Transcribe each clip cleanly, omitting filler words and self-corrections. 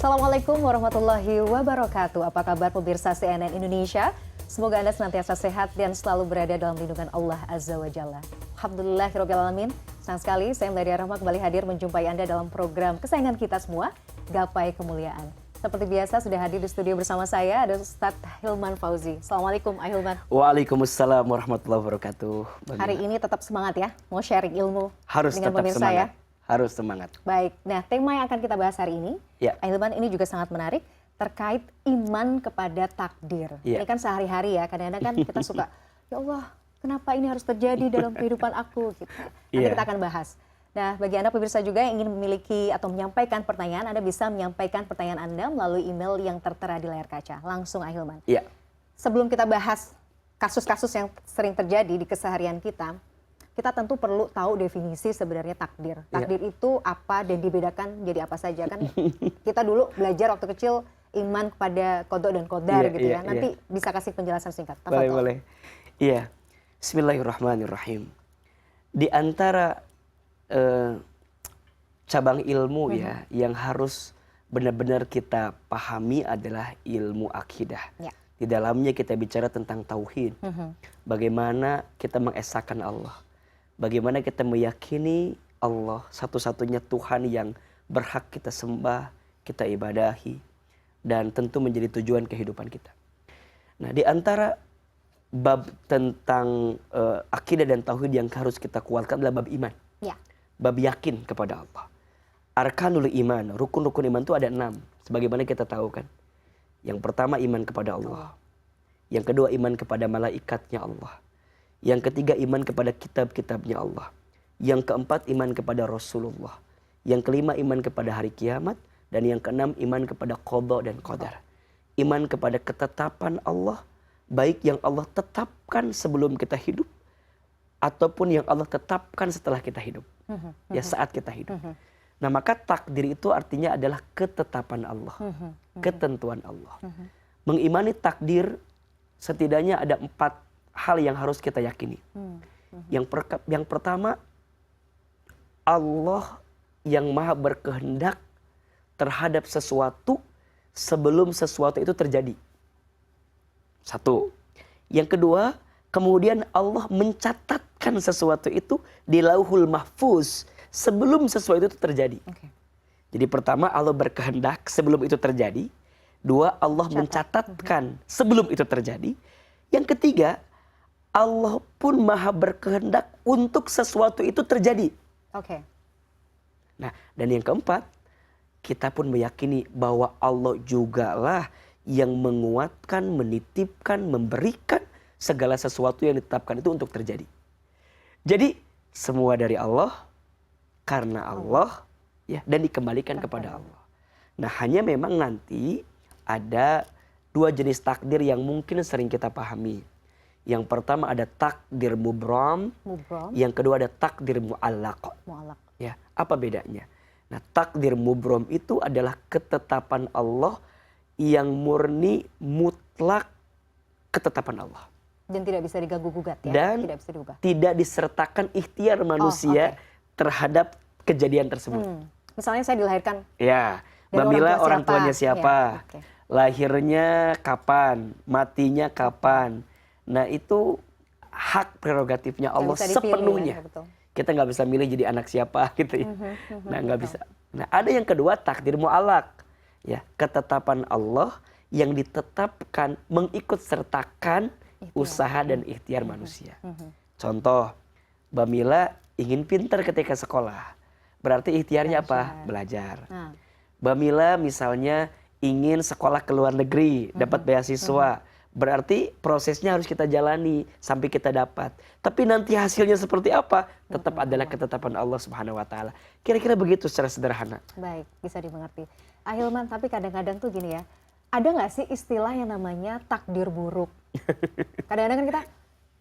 Assalamualaikum warahmatullahi wabarakatuh. Apa kabar pemirsa CNN Indonesia? Semoga Anda senantiasa sehat dan selalu berada dalam lindungan Allah Azza wa Jalla. Alhamdulillahirabbil alamin. Senang sekali saya Meladia Rahma kembali hadir menjumpai Anda dalam program kesayangan kita semua, Gapai Kemuliaan. Seperti biasa sudah hadir di studio bersama saya ada Ustadz Hilman Fauzi. Assalamualaikum Hilman. Waalaikumsalam warahmatullahi wabarakatuh. Hari ini tetap semangat ya, mau sharing ilmu harus dengan tetap pemirsa semangat. ya. Harus semangat. Baik, nah tema yang akan kita bahas hari ini, Ya. Hilman, ini juga sangat menarik terkait iman kepada takdir. Ya. Ini kan sehari-hari ya, kadang-kadang kan kita suka, ya Allah, kenapa ini harus terjadi dalam kehidupan aku? Gitu. Nanti Ya. kita akan bahas. Nah, bagi Anda pemirsa juga yang ingin memiliki atau menyampaikan pertanyaan, Anda bisa menyampaikan pertanyaan Anda melalui email yang tertera di layar kaca. Langsung Hilman. Ya. Sebelum kita bahas kasus-kasus yang sering terjadi di keseharian kita tentu perlu tahu definisi sebenarnya takdir. Takdir itu apa dan dibedakan jadi apa saja kan? Kita dulu belajar waktu kecil iman kepada qada dan qadar gitu ya. Nanti bisa kasih penjelasan singkat. Boleh. Iya. Bismillahirrahmanirrahim. Di antara cabang ilmu ya yang harus benar-benar kita pahami adalah ilmu akidah. Ya. Di dalamnya kita bicara tentang tauhid. Bagaimana kita mengesahkan Allah. Bagaimana kita meyakini Allah satu-satunya Tuhan yang berhak kita sembah, kita ibadahi, dan tentu menjadi tujuan kehidupan kita. Nah, di antara bab tentang akidah dan tauhid yang harus kita kuatkan adalah bab iman. Ya. Bab yakin kepada Allah. Arkanul iman, rukun-rukun iman itu ada 6. Sebagaimana kita tahu kan. Yang pertama iman kepada Allah. Yang kedua iman kepada malaikatnya Allah. Yang ketiga iman kepada kitab-kitabnya Allah. Yang keempat iman kepada Rasulullah. Yang kelima iman kepada hari kiamat. Dan yang keenam iman kepada qada dan qadar. Iman kepada ketetapan Allah. Baik yang Allah tetapkan sebelum kita hidup. Ataupun yang Allah tetapkan setelah kita hidup. Ya, saat kita hidup. Nah, maka takdir itu artinya adalah ketetapan Allah. Ketentuan Allah. Mengimani takdir setidaknya ada 4 hal yang harus kita yakini. Yang pertama, Allah yang maha berkehendak terhadap sesuatu sebelum sesuatu itu terjadi. 1. Yang kedua, kemudian Allah mencatatkan sesuatu itu di Lauhul Mahfuz sebelum sesuatu itu terjadi. Jadi pertama, Allah berkehendak sebelum itu terjadi. 2, Allah mencatatkan sebelum itu terjadi. Yang ketiga, Allah pun maha berkehendak untuk sesuatu itu terjadi. Nah, dan yang keempat, kita pun meyakini bahwa Allah jugalah yang menguatkan, menitipkan, memberikan segala sesuatu yang ditetapkan itu untuk terjadi. Jadi, semua dari Allah, karena Allah, ya, dan dikembalikan kepada Allah. Nah, hanya memang nanti ada 2 jenis takdir yang mungkin sering kita pahami. Yang pertama ada takdir mubram. Yang kedua ada takdir mu'allaq. Ya, apa bedanya? Nah, takdir mubram itu adalah ketetapan Allah yang murni mutlak ketetapan Allah. Dan tidak bisa diganggu-gugat ya? Dan tidak bisa diubah. Tidak disertakan ikhtiar manusia terhadap kejadian tersebut. Misalnya saya dilahirkan. Ya, Babila orang tuanya siapa? Ya, lahirnya kapan? Matinya kapan? Nah, itu hak prerogatifnya Allah sepenuhnya. Ya, kita nggak bisa milih jadi anak siapa gitu ya. Nah, nggak bisa. Nah, ada yang kedua takdir mu'allaq. Ya, ketetapan Allah yang ditetapkan mengikut sertakan usaha dan ikhtiar manusia. Contoh, Bamila ingin pintar ketika sekolah. Berarti ikhtiarnya apa? Belajar. Bamila misalnya ingin sekolah ke luar negeri, dapat beasiswa. Berarti prosesnya harus kita jalani sampai kita dapat. Tapi nanti hasilnya seperti apa? Tetap adalah ketetapan Allah Subhanahu wa taala. Kira-kira begitu secara sederhana. Baik, bisa dimengerti. Hilman, tapi kadang-kadang tuh gini ya. Ada nggak sih istilah yang namanya takdir buruk? Kadang-kadang kan kita,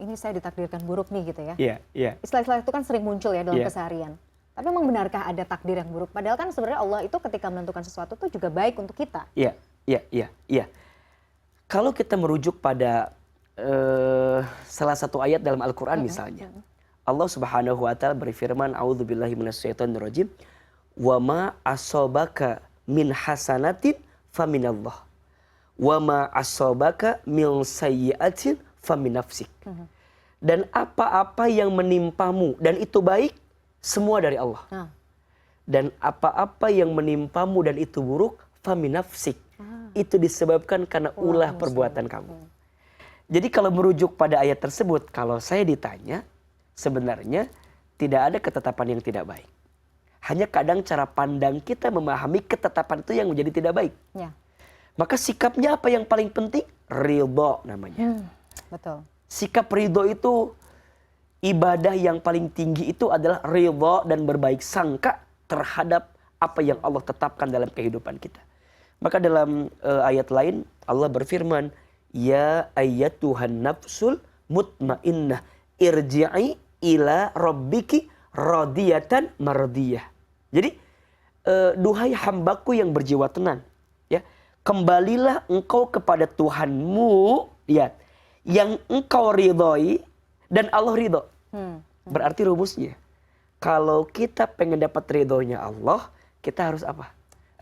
ini saya ditakdirkan buruk nih gitu ya. Iya. Istilah-istilah itu kan sering muncul ya dalam keseharian. Tapi memang benarkah ada takdir yang buruk? Padahal kan sebenarnya Allah itu ketika menentukan sesuatu tuh juga baik untuk kita. Iya. Kalau kita merujuk pada salah satu ayat dalam Al-Quran misalnya. Allah Subhanahu wa taala berfirman, a'udzubillahi minasyaitonirrajim, wa ma asobaka min hasanatin faminallah. Wa ma asabaka min sayyi'atin famin nafsik. Dan apa-apa yang menimpamu dan itu baik, semua dari Allah. Dan apa-apa yang menimpamu dan itu buruk, famin nafsik. Itu disebabkan karena ulah perbuatan kamu. Jadi kalau merujuk pada ayat tersebut, kalau saya ditanya, sebenarnya tidak ada ketetapan yang tidak baik. Hanya kadang cara pandang kita memahami ketetapan itu yang menjadi tidak baik. Ya. Maka sikapnya apa yang paling penting? Ridho namanya. Betul. Sikap ridho itu, ibadah yang paling tinggi itu adalah ridho dan berbaik sangka terhadap apa yang Allah tetapkan dalam kehidupan kita. Maka dalam ayat lain Allah berfirman, ya ayyatuhan nafsul mutmainnah irji'i ila rabbiki radiyatan mardiyah. Jadi duhai hambaku yang berjiwa tenang, ya, kembalilah engkau kepada Tuhanmu, lihat, yang engkau ridhoi dan Allah ridho. Berarti rumusnya, kalau kita pengen dapat ridhonya Allah, kita harus apa?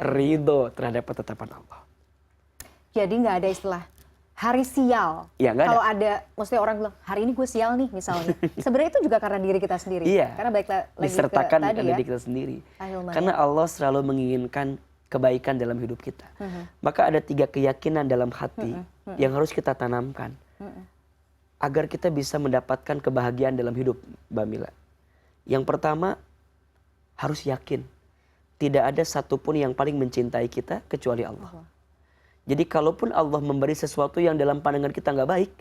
Ridho terhadap ketetapan Allah. Jadi nggak ada istilah hari sial. Ya, nggak ada. Kalau ada, maksudnya orang bilang hari ini gue sial nih misalnya. Sebenarnya itu juga karena diri kita sendiri. Iya. Karena baik lagi disertakan ke tadi dengan ya. diri kita sendiri. Ahilman, Karena ya. Allah selalu menginginkan kebaikan dalam hidup kita. Maka ada 3 keyakinan dalam hati yang harus kita tanamkan agar kita bisa mendapatkan kebahagiaan dalam hidup, Mbak Mila. Yang pertama, harus yakin tidak ada satupun yang paling mencintai kita kecuali Allah. Jadi kalaupun Allah memberi sesuatu yang dalam pandangan kita nggak baik,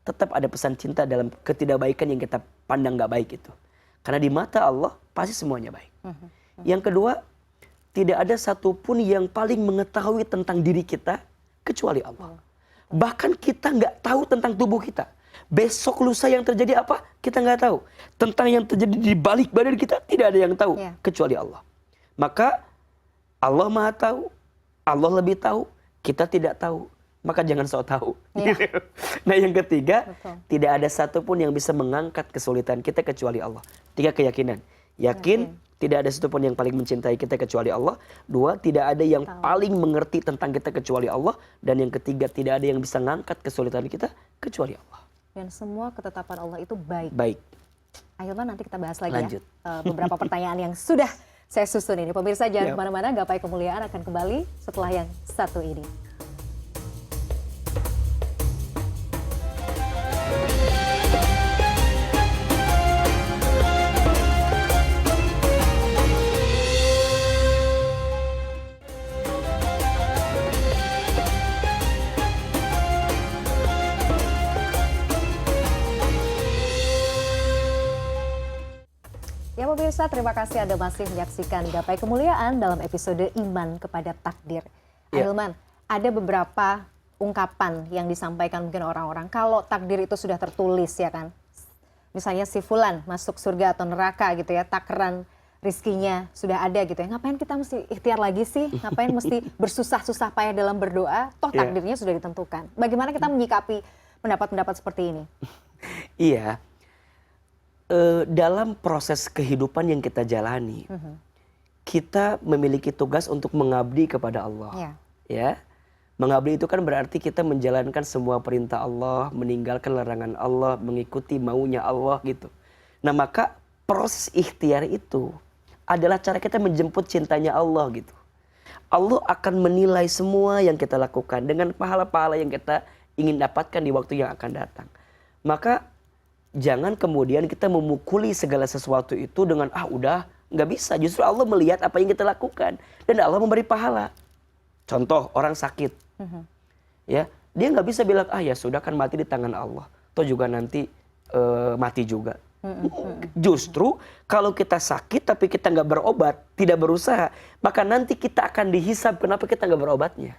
tetap ada pesan cinta dalam ketidakbaikan yang kita pandang nggak baik itu. Karena di mata Allah pasti semuanya baik. Yang kedua, tidak ada satupun yang paling mengetahui tentang diri kita kecuali Allah. Bahkan kita nggak tahu tentang tubuh kita. Besok lusa yang terjadi apa? Kita nggak tahu. Tentang yang terjadi di balik badan kita tidak ada yang tahu kecuali Allah. Maka Allah Maha tahu, Allah lebih tahu, kita tidak tahu. Maka jangan sok tahu. Nah yang ketiga, tidak ada satupun yang bisa mengangkat kesulitan kita kecuali Allah. 3 keyakinan. Yakin tidak ada satupun yang paling mencintai kita kecuali Allah. 2, tidak ada yang paling mengerti tentang kita kecuali Allah. Dan yang ketiga, tidak ada yang bisa mengangkat kesulitan kita kecuali Allah. Dan semua ketetapan Allah itu baik. Baik. Ahilman, nanti kita bahas lagi. Lanjut. Ya. Beberapa pertanyaan yang sudah saya susun ini. Pemirsa jangan kemana-mana, Gapai Kemuliaan akan kembali setelah yang satu ini. Ya pemirsa, terima kasih Anda masih menyaksikan Gapai Kemuliaan dalam episode Iman kepada Takdir. Ahilman, ada beberapa ungkapan yang disampaikan mungkin orang-orang. Kalau takdir itu sudah tertulis ya kan. Misalnya si fulan masuk surga atau neraka gitu ya, takaran rizkinya sudah ada gitu ya. Ngapain kita mesti ikhtiar lagi sih? Ngapain mesti bersusah-susah payah dalam berdoa? Toh takdirnya sudah ditentukan. Bagaimana kita menyikapi pendapat-pendapat seperti ini? Iya. Dalam proses kehidupan yang kita jalani, kita memiliki tugas untuk mengabdi kepada Allah. Ya, mengabdi itu kan berarti kita menjalankan semua perintah Allah, meninggalkan larangan Allah, mengikuti maunya Allah gitu. Nah maka proses ikhtiar itu adalah cara kita menjemput cintanya Allah gitu. Allah akan menilai semua yang kita lakukan dengan pahala-pahala yang kita ingin dapatkan di waktu yang akan datang. Maka jangan kemudian kita memukuli segala sesuatu itu dengan udah nggak bisa. Justru Allah melihat apa yang kita lakukan dan Allah memberi pahala. Contoh orang sakit, ya dia nggak bisa bilang ya sudah kan mati di tangan Allah. Toh juga nanti mati juga. Justru kalau kita sakit tapi kita nggak berobat, tidak berusaha, maka nanti kita akan dihisab kenapa kita nggak berobatnya.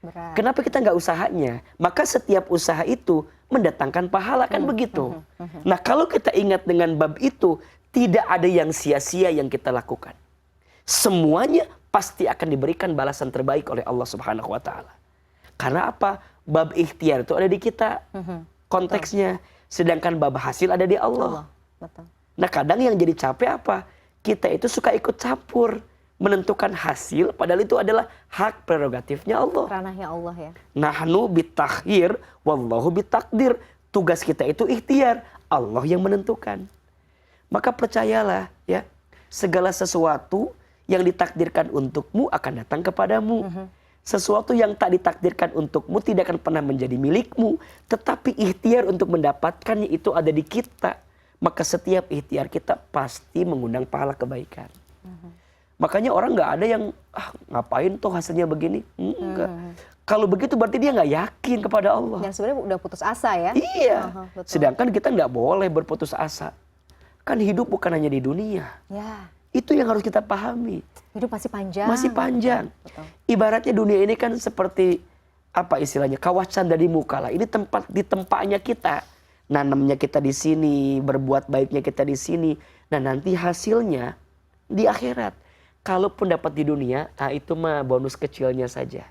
Berat. Kenapa kita nggak usahanya? Maka setiap usaha itu mendatangkan pahala kan begitu. Nah kalau kita ingat dengan bab itu, tidak ada yang sia-sia yang kita lakukan. Semuanya pasti akan diberikan balasan terbaik oleh Allah Subhanahu Wa Taala. Karena apa? Bab ikhtiar itu ada di kita konteksnya, sedangkan bab hasil ada di Allah. Betul. Nah kadang yang jadi capek apa? Kita itu suka ikut campur, menentukan hasil, padahal itu adalah hak prerogatifnya Allah. Ranahnya Allah ya. Nahnu bitakhir, wallahu bitakdir. Tugas kita itu ikhtiar, Allah yang menentukan. Maka percayalah ya, segala sesuatu yang ditakdirkan untukmu akan datang kepadamu. Sesuatu yang tak ditakdirkan untukmu tidak akan pernah menjadi milikmu, tetapi ikhtiar untuk mendapatkannya itu ada di kita. Maka setiap ikhtiar kita pasti mengundang pahala kebaikan. Makanya orang nggak ada yang ngapain tuh hasilnya begini, enggak. Kalau begitu berarti dia nggak yakin kepada Allah. Dan sebenarnya udah putus asa ya. Iya. Betul. Sedangkan kita nggak boleh berputus asa. Kan hidup bukan hanya di dunia. Ya. Itu yang harus kita pahami. Hidup masih panjang. Masih panjang. Betul. Ibaratnya dunia ini kan seperti apa istilahnya, kawasan dari muka lah. Ini tempat di tempatnya kita. Nanamnya kita di sini, berbuat baiknya kita di sini. Nah nanti hasilnya di akhirat. Kalaupun dapat di dunia, itu mah bonus kecilnya saja.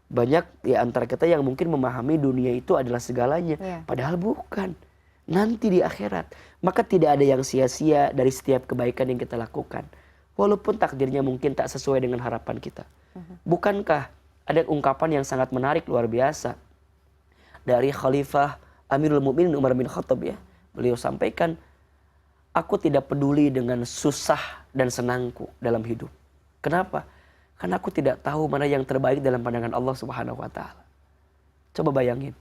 Banyak di antara kita yang mungkin memahami dunia itu adalah segalanya. Padahal bukan. Nanti di akhirat. Maka tidak ada yang sia-sia dari setiap kebaikan yang kita lakukan. Walaupun takdirnya mungkin tak sesuai dengan harapan kita. Bukankah ada ungkapan yang sangat menarik luar biasa dari Khalifah Amirul Mukminin Umar bin Khattab ya. Beliau sampaikan, aku tidak peduli dengan susah dan senangku dalam hidup. Kenapa? Karena aku tidak tahu mana yang terbaik dalam pandangan Allah Subhanahu wa taala. Coba bayangin.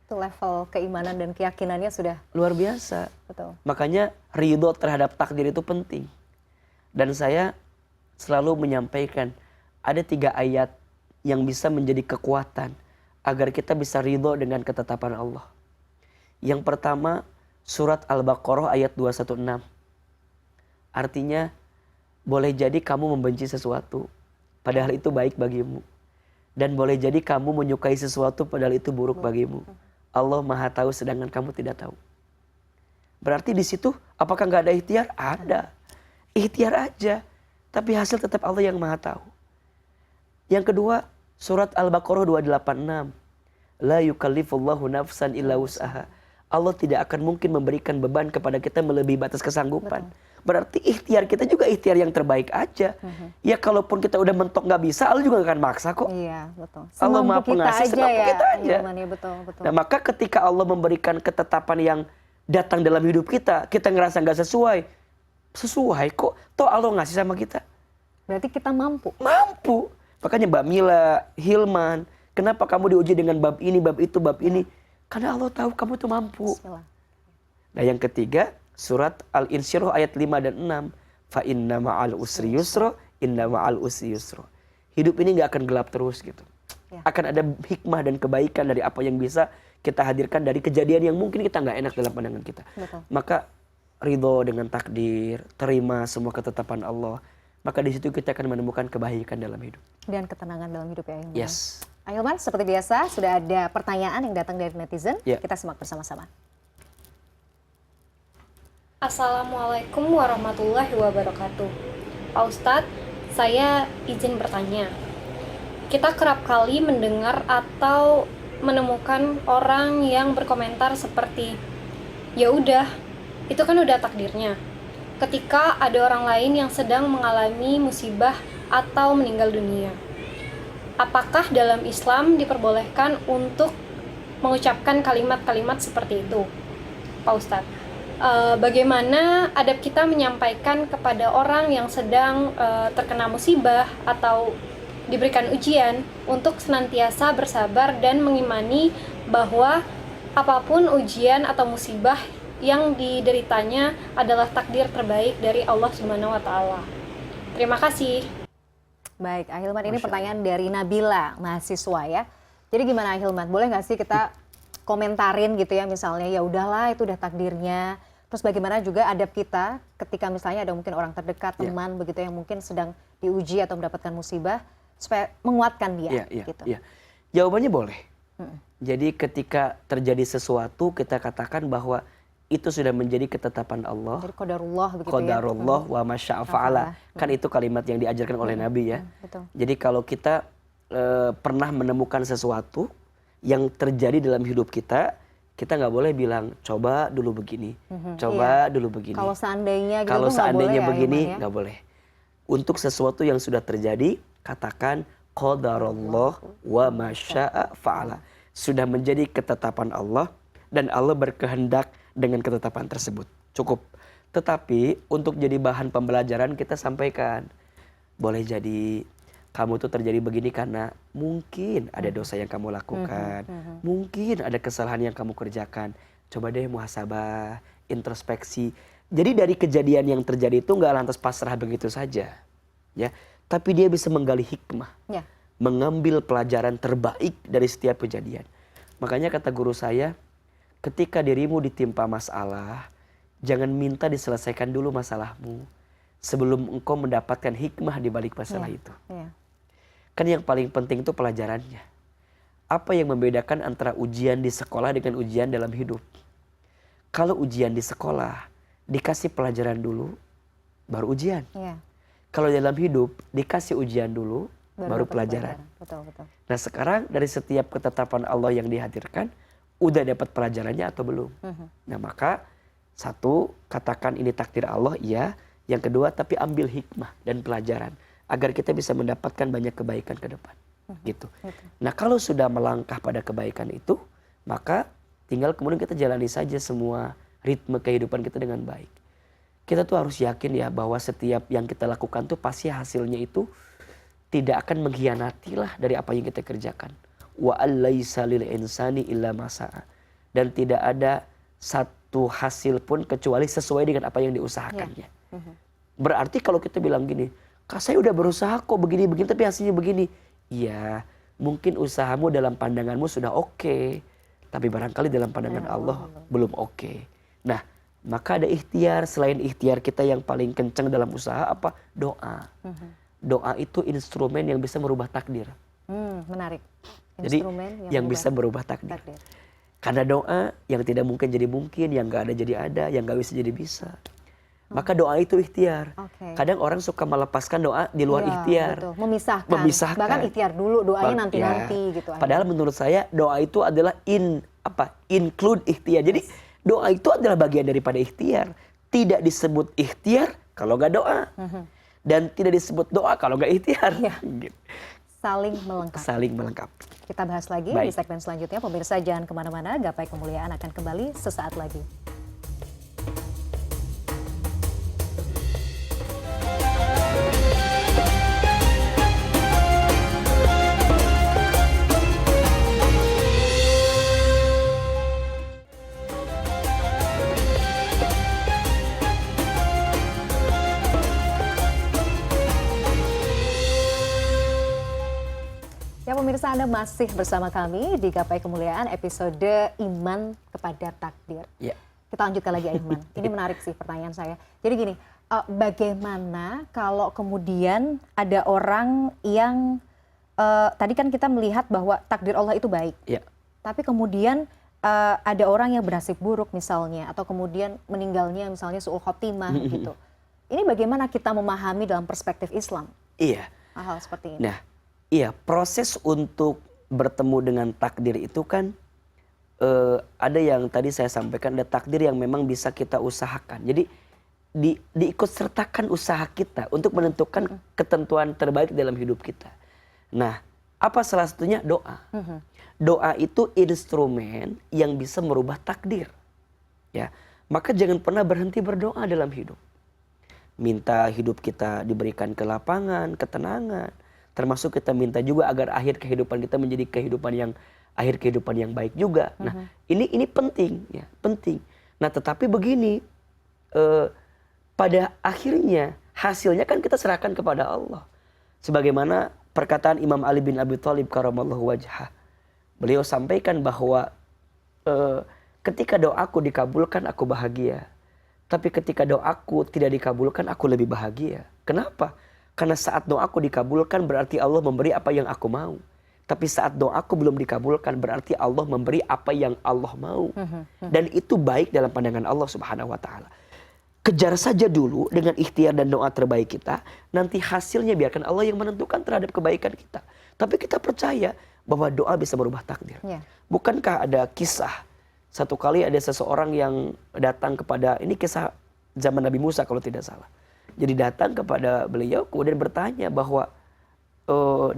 Itu level keimanan dan keyakinannya sudah luar biasa. Betul. Makanya ridho terhadap takdir itu penting. Dan saya selalu menyampaikan ada 3 ayat yang bisa menjadi kekuatan agar kita bisa ridho dengan ketetapan Allah. Yang pertama, surat Al-Baqarah ayat 216. Artinya, boleh jadi kamu membenci sesuatu, padahal itu baik bagimu. Dan boleh jadi kamu menyukai sesuatu, padahal itu buruk bagimu. Allah Maha tahu sedangkan kamu tidak tahu. Berarti di situ, apakah nggak ada ikhtiar? Ada. Ikhtiar aja. Tapi hasil tetap Allah yang Maha tahu. Yang kedua, surat Al-Baqarah 286. La yukallifullahu nafsan illa wus'aha. Allah tidak akan mungkin memberikan beban kepada kita melebihi batas kesanggupan. Berarti ikhtiar kita juga ikhtiar yang terbaik aja. Ya kalaupun kita udah mentok nggak bisa, Allah juga gak akan maksa kok. Iya, betul. Allah Maha Pengasih, semampu kita aja. Ya, betul. Nah maka ketika Allah memberikan ketetapan yang datang dalam hidup kita, kita ngerasa nggak sesuai kok. Toh Allah ngasih sama kita. Berarti kita mampu. Mampu. Makanya Mbak Mila, Hilman, kenapa kamu diuji dengan bab ini, bab itu, bab ini? Karena Allah tahu kamu tuh mampu. Bismillah. Nah yang ketiga, surat Al-Insyirah ayat 5 dan 6. Fa inna ma'al usri yusra, inna ma'al usri yusra. Hidup ini gak akan gelap terus gitu. Ya. Akan ada hikmah dan kebaikan dari apa yang bisa kita hadirkan dari kejadian yang mungkin kita gak enak dalam pandangan kita. Betul. Maka ridho dengan takdir, terima semua ketetapan Allah. Maka di situ kita akan menemukan kebaikan dalam hidup. Dan ketenangan dalam hidup ya. Yes. Ahilman, seperti biasa sudah ada pertanyaan yang datang dari netizen. Ya. Kita simak bersama-sama. Assalamualaikum warahmatullahi wabarakatuh. Pak Ustadz, saya izin bertanya. Kita kerap kali mendengar atau menemukan orang yang berkomentar seperti, ya udah, itu kan udah takdirnya. Ketika ada orang lain yang sedang mengalami musibah atau meninggal dunia. Apakah dalam Islam diperbolehkan untuk mengucapkan kalimat-kalimat seperti itu, Pak Ustadz? Bagaimana adab kita menyampaikan kepada orang yang sedang terkena musibah atau diberikan ujian untuk senantiasa bersabar dan mengimani bahwa apapun ujian atau musibah yang dideritanya adalah takdir terbaik dari Allah Subhanahu wa taala. Terima kasih. Baik, Ahilman, ini pertanyaan dari Nabila, mahasiswa ya. Jadi gimana Ahilman, boleh nggak sih kita komentarin gitu ya, misalnya ya udahlah itu udah takdirnya. Terus bagaimana juga adab kita ketika misalnya ada mungkin orang terdekat, teman begitu yang mungkin sedang diuji atau mendapatkan musibah, supaya menguatkan dia gitu. Jawabannya boleh. Jadi ketika terjadi sesuatu kita katakan bahwa itu sudah menjadi ketetapan Allah. Jadi qadarullah begitu qadarullah wa masya'a fa'ala. Kan itu kalimat yang diajarkan oleh Nabi ya. Betul. Jadi kalau kita pernah menemukan sesuatu yang terjadi dalam hidup kita, kita nggak boleh bilang coba dulu begini, coba dulu begini. Kalau seandainya gitu kalau nggak seandainya boleh begini ya, nggak boleh. Untuk sesuatu yang sudah terjadi, katakan qadarallah wa masya'a fa'ala. Sudah menjadi ketetapan Allah dan Allah berkehendak dengan ketetapan tersebut. Cukup. Tetapi untuk jadi bahan pembelajaran kita sampaikan, boleh jadi kamu tuh terjadi begini karena mungkin ada dosa yang kamu lakukan, mungkin ada kesalahan yang kamu kerjakan. Coba deh muhasabah, introspeksi. Jadi dari kejadian yang terjadi itu nggak lantas pasrah begitu saja, ya. Tapi dia bisa menggali hikmah, Ya. mengambil pelajaran terbaik dari setiap kejadian. Makanya kata guru saya, ketika dirimu ditimpa masalah, jangan minta diselesaikan dulu masalahmu sebelum engkau mendapatkan hikmah di balik masalah itu. Ya. Kan yang paling penting itu pelajarannya. Apa yang membedakan antara ujian di sekolah dengan ujian dalam hidup? Kalau ujian di sekolah, dikasih pelajaran dulu, baru ujian. Ya. Kalau dalam hidup, dikasih ujian dulu, baru dapat pelajaran. Betul, betul. Nah sekarang dari setiap ketetapan Allah yang dihadirkan, udah dapat pelajarannya atau belum? Nah maka, satu, katakan ini takdir Allah, iya. Yang kedua, tapi ambil hikmah dan pelajaran agar kita bisa mendapatkan banyak kebaikan ke depan. Gitu. Nah kalau sudah melangkah pada kebaikan itu, maka tinggal kemudian kita jalani saja semua ritme kehidupan kita dengan baik. Kita tuh harus yakin ya bahwa setiap yang kita lakukan tuh pasti hasilnya itu tidak akan mengkhianatilah dari apa yang kita kerjakan. Wa allaisa lil insani illa ma sa'a. Dan tidak ada satu hasil pun kecuali sesuai dengan apa yang diusahakannya. Berarti kalau kita bilang gini, Kak saya udah berusaha kok begini-begini tapi hasilnya begini. Iya, mungkin usahamu dalam pandanganmu sudah oke, tapi barangkali dalam pandangan Allah belum oke. Nah, maka ada ikhtiar. Selain ikhtiar kita yang paling kencang dalam usaha apa? Doa. Doa itu instrumen yang bisa merubah takdir. Menarik. Instrumen yang bisa berubah takdir. Karena doa yang tidak mungkin jadi mungkin, yang gak ada jadi ada, yang gak bisa jadi bisa. Maka doa itu ikhtiar. Kadang orang suka melepaskan doa di luar ikhtiar. Betul. Memisahkan. Bahkan ikhtiar dulu, doanya nanti-nanti gitu. Padahal menurut saya doa itu adalah include ikhtiar. Jadi doa itu adalah bagian daripada ikhtiar. Tidak disebut ikhtiar kalau gak doa. Dan tidak disebut doa kalau gak ikhtiar. Gitu. Saling melengkapi. Kita bahas lagi di Baik. segmen selanjutnya. Pemirsa jangan kemana-mana, Gapai Kemuliaan akan kembali sesaat lagi. Ya pemirsa, Anda masih bersama kami di Gapai Kemuliaan episode Iman kepada Takdir. Ya. Kita lanjutkan lagi Iman. Ini menarik sih pertanyaan saya. Jadi gini, bagaimana kalau kemudian ada orang yang tadi kan kita melihat bahwa takdir Allah itu baik. Ya. Tapi kemudian ada orang yang bernasib buruk misalnya, atau kemudian meninggalnya misalnya su'ul khotimah gitu. Ini bagaimana kita memahami dalam perspektif Islam? Iya. Hal seperti ini. Nah, iya, proses untuk bertemu dengan takdir itu kan ada yang tadi saya sampaikan, ada takdir yang memang bisa kita usahakan. Jadi diikut sertakan usaha kita untuk menentukan ketentuan terbaik dalam hidup kita. Nah, apa salah satunya? Doa. Doa itu instrumen yang bisa merubah takdir. Ya, maka jangan pernah berhenti berdoa dalam hidup. Minta hidup kita diberikan kelapangan, ketenangan. Termasuk kita minta juga agar akhir kehidupan kita menjadi akhir kehidupan yang baik juga. Nah, ini penting ya, penting. Nah, tetapi begini, pada akhirnya hasilnya kan kita serahkan kepada Allah. Sebagaimana perkataan Imam Ali bin Abi Thalib karamallahu wajhah. Beliau sampaikan bahwa ketika doaku dikabulkan aku bahagia. Tapi ketika doaku tidak dikabulkan aku lebih bahagia. Kenapa? Karena saat doaku dikabulkan berarti Allah memberi apa yang aku mau. Tapi saat doaku belum dikabulkan berarti Allah memberi apa yang Allah mau. Dan itu baik dalam pandangan Allah Subhanahu wa taala. Kejar saja dulu dengan ikhtiar dan doa terbaik kita, nanti hasilnya biarkan Allah yang menentukan terhadap kebaikan kita. Tapi kita percaya bahwa doa bisa merubah takdir. Bukankah ada kisah, satu kali ada seseorang yang datang kepada, ini kisah zaman Nabi Musa kalau tidak salah. Jadi datang kepada beliau kemudian bertanya bahwa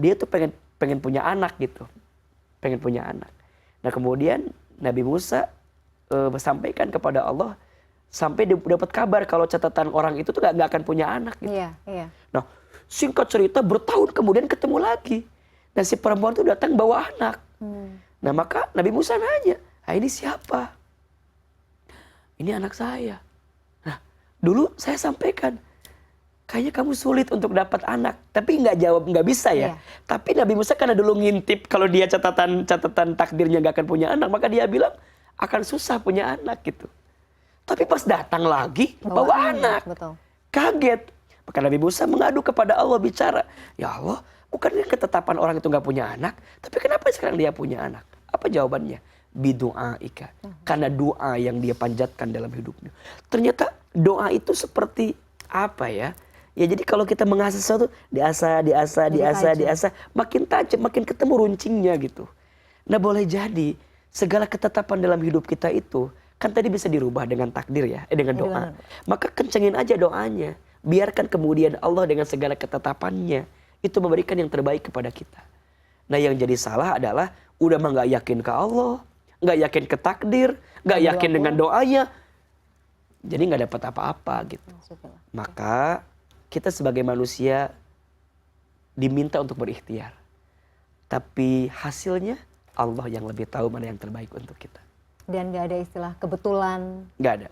dia tuh pengen punya anak gitu. Pengen punya anak. Nah kemudian Nabi Musa sampaikan kepada Allah sampai dapat kabar kalau catatan orang itu tuh gak akan punya anak gitu. Iya, iya. Nah singkat cerita bertahun kemudian ketemu lagi. Dan si perempuan itu datang bawa anak. Nah maka Nabi Musa nanya, ini siapa? Ini anak saya. Nah dulu saya sampaikan, kayaknya kamu sulit untuk dapat anak. Tapi nggak bisa ya. Iya. Tapi Nabi Musa karena dulu ngintip kalau dia catatan takdirnya nggak akan punya anak, maka dia bilang akan susah punya anak gitu. Tapi pas datang lagi bawa anak. Betul. Kaget. Maka Nabi Musa mengadu kepada Allah bicara, ya Allah, bukannya ketetapan orang itu nggak punya anak, tapi kenapa sekarang dia punya anak? Apa jawabannya? Bidu'aika. Karena doa yang dia panjatkan dalam hidupnya. Ternyata doa itu seperti apa ya? Ya jadi kalau kita mengasah sesuatu, diasah, makin tajam, makin ketemu runcingnya gitu. Nah boleh jadi segala ketetapan dalam hidup kita itu kan tadi bisa dirubah dengan takdir ya, dengan doa. Maka kencengin aja doanya. Biarkan kemudian Allah dengan segala ketetapannya itu memberikan yang terbaik kepada kita. Nah yang jadi salah adalah udah mah nggak yakin ke Allah, nggak yakin ke takdir, nggak yakin dengan doanya, jadi nggak dapat apa-apa gitu. Maka kita sebagai manusia diminta untuk berikhtiar, tapi hasilnya Allah yang lebih tahu mana yang terbaik untuk kita. Dan nggak ada istilah kebetulan. Nggak ada.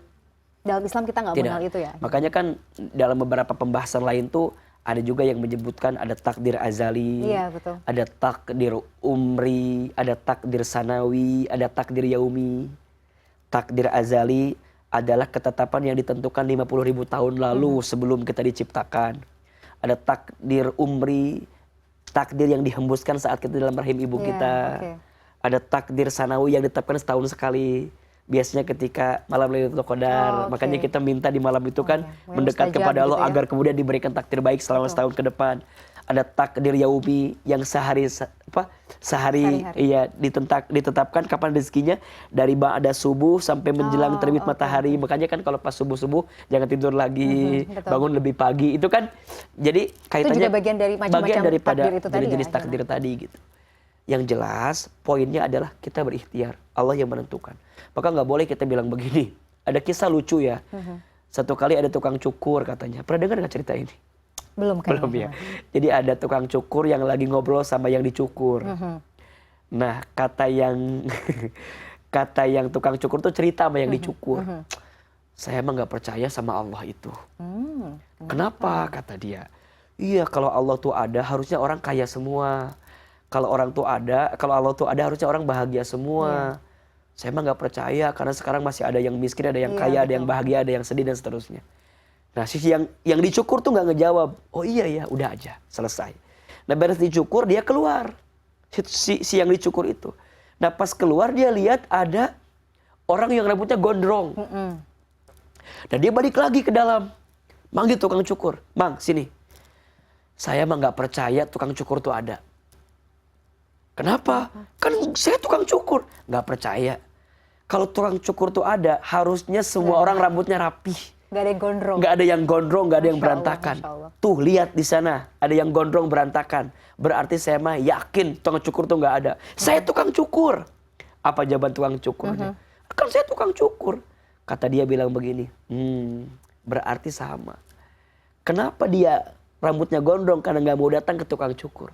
Dalam Islam kita nggak mengenal itu ya. Makanya kan dalam beberapa pembahasan lain tuh ada juga yang menyebutkan ada takdir azali, Iya, betul. ada takdir umri, ada takdir sanawi, ada takdir yaumi. Takdir azali adalah ketetapan yang ditentukan 50.000 tahun lalu sebelum kita diciptakan. Ada takdir umri, takdir yang dihembuskan saat kita dalam rahim ibu kita. Okay. Ada takdir sanawi yang ditetapkan setahun sekali. Biasanya ketika malam Lailatul Qadar, makanya kita minta di malam itu kan mendekat kepada Allah gitu ya, agar kemudian diberikan takdir baik selama setahun ke depan. Ada takdir yaumi yang sehari iya ditetapkan kapan rezekinya dari ba'da subuh sampai menjelang terbit matahari. Makanya kan kalau pas subuh jangan tidur lagi, bangun lebih pagi. Itu kan jadi kaitannya itu juga bagian dari macam-macam daripada takdir itu dari jenis takdir tadi gitu. Yang jelas poinnya adalah kita berikhtiar, Allah yang menentukan. Maka nggak boleh kita bilang begini. Ada kisah lucu ya. Satu kali ada tukang cukur katanya. Pernah dengar nggak cerita ini? Belum ya. Jadi ada tukang cukur yang lagi ngobrol sama yang dicukur. Nah kata yang tukang cukur tuh cerita sama yang dicukur. Saya emang nggak percaya sama Allah itu. Kenapa? Kata dia. Iya kalau Allah tuh ada harusnya orang kaya semua. Kalau Allah tuh ada harusnya orang bahagia semua. Saya emang nggak percaya karena sekarang masih ada yang miskin, ada yang kaya, ada yang bahagia, ada yang sedih dan seterusnya. Nah si yang dicukur tuh nggak ngejawab. Oh iya ya, udah aja, selesai. Nah beres dicukur dia keluar. Si yang dicukur itu. Nah pas keluar dia lihat ada orang yang rambutnya gondrong. Nah dia balik lagi ke dalam. Manggil tukang cukur. Mang sini. Saya emang nggak percaya tukang cukur tuh ada. Kenapa? Kan saya tukang cukur. Nggak percaya. Kalau tukang cukur tuh ada, harusnya semua orang rambutnya rapih. Nggak ada yang gondrong. Nggak ada yang gondrong, nggak ada yang berantakan. Tuh lihat di sana, ada yang gondrong berantakan. Berarti saya mah yakin tukang cukur tuh nggak ada. Saya tukang cukur. Apa jawaban tukang cukurnya? Kan saya tukang cukur. Kata dia bilang begini, berarti sama. Kenapa dia rambutnya gondrong? Karena nggak mau datang ke tukang cukur.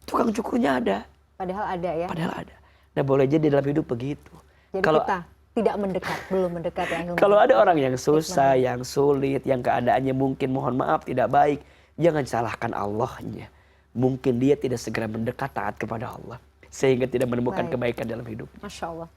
Tukang cukurnya ada. Padahal ada ya. Padahal ada. Nah boleh jadi dalam hidup begitu. Jadi kalau kita tidak mendekat, belum mendekat ya. Kalau ada orang yang susah, yang sulit, yang keadaannya mungkin mohon maaf tidak baik, jangan salahkan Allahnya. Mungkin dia tidak segera mendekat taat kepada Allah sehingga tidak menemukan kebaikan dalam hidup. Masya Allah.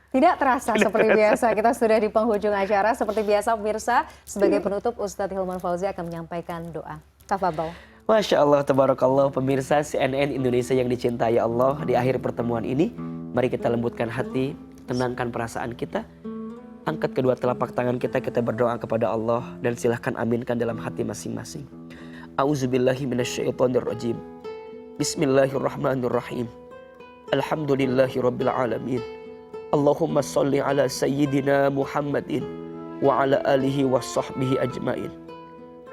Tidak terasa seperti biasa, kita sudah di penghujung acara. Seperti biasa pemirsa, sebagai penutup Ustadz Hilman Fauzi akan menyampaikan doa. Tafadhol. Masya Allah, tabarakallah, pemirsa CNN Indonesia yang dicintai Allah, di akhir pertemuan ini, mari kita lembutkan hati, tenangkan perasaan kita, angkat kedua telapak tangan kita berdoa kepada Allah, dan silahkan aminkan dalam hati masing-masing. A'udzubillahi minasyaitonirrajim. Bismillahirrahmanirrahim. Alhamdulillahi rabbil alamin. Allahumma salli ala sayyidina Muhammadin wa ala alihi wa sahbihi ajmain.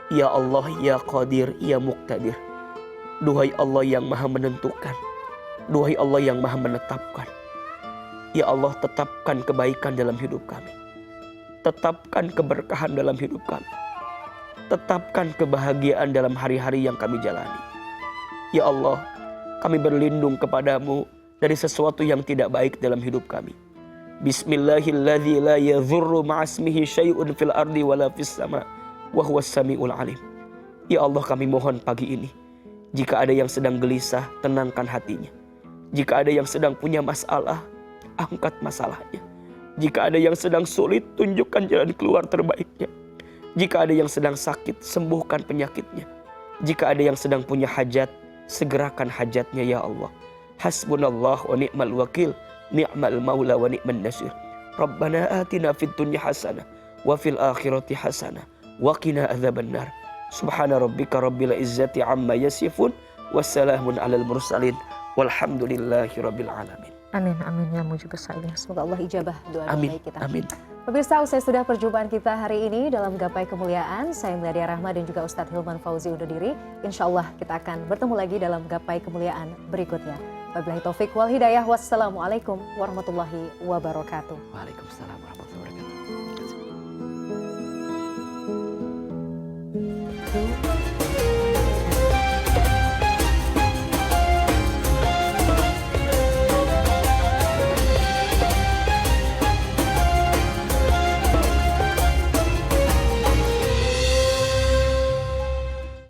Ya Allah, ya Qadir, ya Muqtadir. Duhai Allah yang maha menentukan, duhai Allah yang maha menetapkan. Ya Allah, tetapkan kebaikan dalam hidup kami, tetapkan keberkahan dalam hidup kami, tetapkan kebahagiaan dalam hari-hari yang kami jalani. Ya Allah, kami berlindung kepadamu dari sesuatu yang tidak baik dalam hidup kami. Bismillahilladzi la yadhurru ma'asmihi syai'un fil ardi wala fis sama' wa huwas samiul alim. Ya Allah, kami mohon pagi ini, jika ada yang sedang gelisah, tenangkan hatinya. Jika ada yang sedang punya masalah, angkat masalahnya. Jika ada yang sedang sulit, tunjukkan jalan keluar terbaiknya. Jika ada yang sedang sakit, sembuhkan penyakitnya. Jika ada yang sedang punya hajat, segerakan hajatnya ya Allah. Hasbunallah wa ni'mal wakil, ni'mal maula wa ni'man nasir. Rabbana atina fid dunya hasanah wa fil akhirati hasanah wa qina adzabannar. Subhana rabbika rabbil izzati amma yasifun, wassalamun alal mursalin, walhamdulillahi rabbil alamin. Amin, amin ya mujibus sa'ilin. Semoga Allah ijabah doa baik kita. Amin. Pemirsa, usai sudah perjumpaan kita hari ini dalam Gapai Kemuliaan, saya Meladia Rahma dan juga Ustadz Hilman Fauzi undur diri. Insya Allah kita akan bertemu lagi dalam Gapai Kemuliaan berikutnya. Wabillahi taufik wal hidayah. Wassalamualaikum warahmatullahi wabarakatuh. Waalaikumsalam warahmatullahi wabarakatuh.